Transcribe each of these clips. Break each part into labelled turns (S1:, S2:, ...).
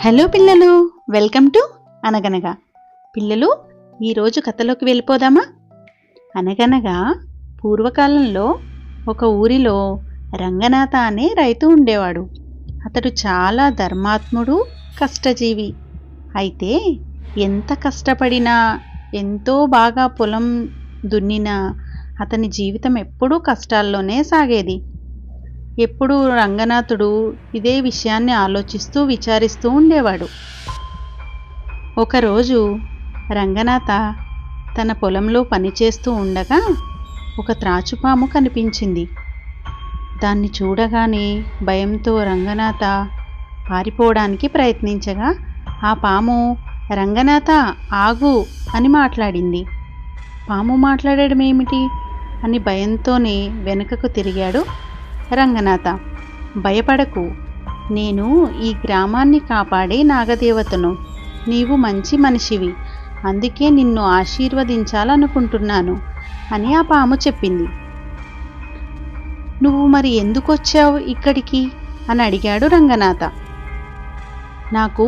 S1: Hello పిల్లలు, welcome to అనగనగా. పిల్లలు, ఈరోజు కథలోకి వెళ్ళిపోదామా? అనగనగా పూర్వకాలంలో ఒక ఊరిలో రంగనాథ అనే రైతు ఉండేవాడు. అతడు చాలా ధర్మాత్ముడు, కష్టజీవి. అయితే ఎంత కష్టపడినా, ఎంతో బాగా పొలం దున్నినా అతని జీవితం ఎప్పుడూ కష్టాల్లోనే సాగేది. ఎప్పుడూ రంగనాథుడు ఇదే విషయాన్ని ఆలోచిస్తూ విచారిస్తూ ఉండేవాడు. ఒకరోజు రంగనాథ తన పొలంలో పనిచేస్తూ ఉండగా ఒక త్రాచుపాము కనిపించింది. దాన్ని చూడగానే భయంతో రంగనాథ పారిపోవడానికి ప్రయత్నించగా ఆ పాము "రంగనాథ, ఆగు" అని మాట్లాడింది. పాము మాట్లాడడం ఏమిటి అని భయంతోనే వెనుకకు తిరిగాడు రంగనాథ. "భయపడకు, నేను ఈ గ్రామాన్ని కాపాడే నాగదేవతను. నీవు మంచి మనిషివి, అందుకే నిన్ను ఆశీర్వదించాలనుకుంటున్నాను" అని ఆ పాము చెప్పింది. "నువ్వు మరి ఎందుకొచ్చావు ఇక్కడికి?" అని అడిగాడు రంగనాథ. "నాకు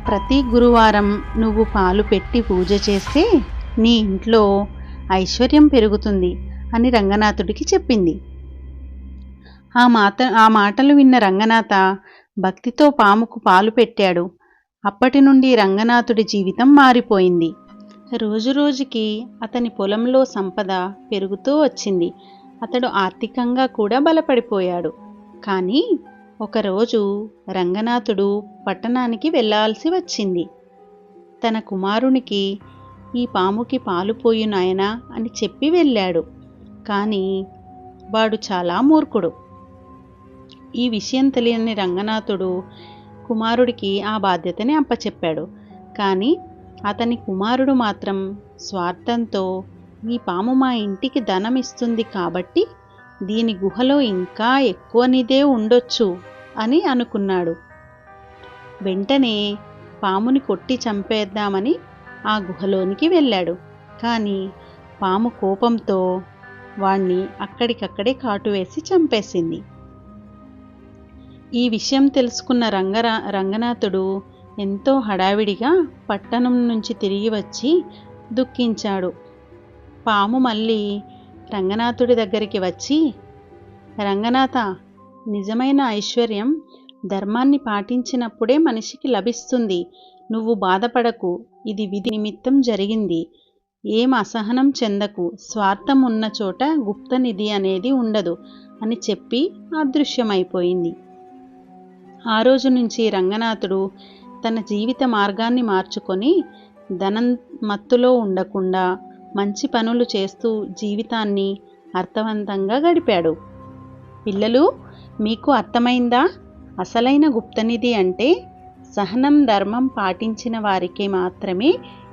S1: ప్రతి గురువారం నువ్వు పాలు పెట్టి పూజ చేస్తే నీ ఇంట్లో ఐశ్వర్యం పెరుగుతుంది" అని రంగనాథుడికి చెప్పింది. ఆ మాటలు విన్న రంగనాథ భక్తితో పాముకు పాలు పెట్టాడు. అప్పటి నుండి రంగనాథుడి జీవితం మారిపోయింది. రోజురోజుకి అతని పొలంలో సంపద పెరుగుతూ వచ్చింది. అతడు ఆర్థికంగా కూడా బలపడిపోయాడు. కానీ ఒకరోజు రంగనాథుడు పట్టణానికి వెళ్ళాల్సి వచ్చింది. తన కుమారునికి "ఈ పాముకి పాలు పోయి నాయనా" అని చెప్పి వెళ్ళాడు. కానీ వాడు చాలా మూర్ఖుడు. ఈ విషయం తెలియని రంగనాథుడు కుమారుడికి ఆ బాధ్యతని అప్పచెప్పాడు. కానీ అతని కుమారుడు మాత్రం స్వార్థంతో "ఈ పాము మా ఇంటికి ధనం ఇస్తుంది కాబట్టి దీని గుహలో ఇంకా ఎక్కువ నిధే ఉండొచ్చు" అని అనుకున్నాడు. వెంటనే పాముని కొట్టి చంపేద్దామని ఆ గుహలోనికి వెళ్ళాడు. కానీ పాము కోపంతో వాణ్ణి అక్కడికక్కడే కాటువేసి చంపేసింది. ఈ విషయం తెలుసుకున్న రంగనాథుడు ఎంతో హడావిడిగా పట్టణం నుంచి తిరిగి వచ్చి దుఃఖించాడు. పాము మళ్ళీ రంగనాథుడి దగ్గరికి వచ్చి "రంగనాథ, నిజమైన ఐశ్వర్యం ధర్మాన్ని పాటించినప్పుడే మనిషికి లభిస్తుంది. నువ్వు బాధపడకు, ఇది విధి నిమిత్తం జరిగింది. ఏం అసహనం చెందకు, స్వార్థం ఉన్న చోట గుప్తనిధి అనేది ఉండదు" అని చెప్పి అదృశ్యమైపోయింది. ఆ రోజు నుంచి రంగనాథుడు తన జీవిత మార్గాన్ని మార్చుకొని ధనం మత్తులో ఉండకుండా మంచి పనులు చేస్తూ జీవితాన్ని అర్థవంతంగా గడిపాడు. పిల్లలు, మీకు అర్థమైందా? అసలైన గుప్తనిధి అంటే సహనం, ధర్మం పాటించిన వారికి మాత్రమే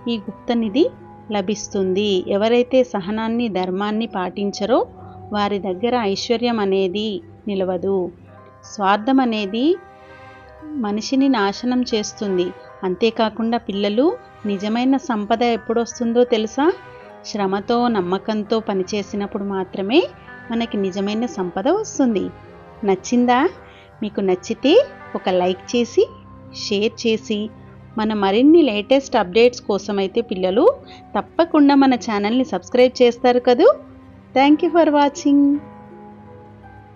S1: ఈ గుప్తనిధి లభిస్తుంది. ఎవరైతే సహనాన్ని, ధర్మాన్ని పాటించరో వారి దగ్గర ఐశ్వర్యం అనేది నిలవదు. స్వార్థం అనేది మనిషిని నాశనం చేస్తుంది. అంతేకాకుండా పిల్లలు, నిజమైన సంపద ఎప్పుడొస్తుందో తెలుసా? శ్రమతో, నమ్మకంతో పనిచేసినప్పుడు మాత్రమే మనకి నిజమైన సంపద వస్తుంది. నచ్చిందా? మీకు నచ్చితే ఒక లైక్ చేసి, షేర్ చేసి, మన మరిన్ని లేటెస్ట్ అప్డేట్స్ కోసమైతే పిల్లలు తప్పకుండా మన ఛానల్ని సబ్స్క్రైబ్ చేస్తారు కదూ. Thank you for watching.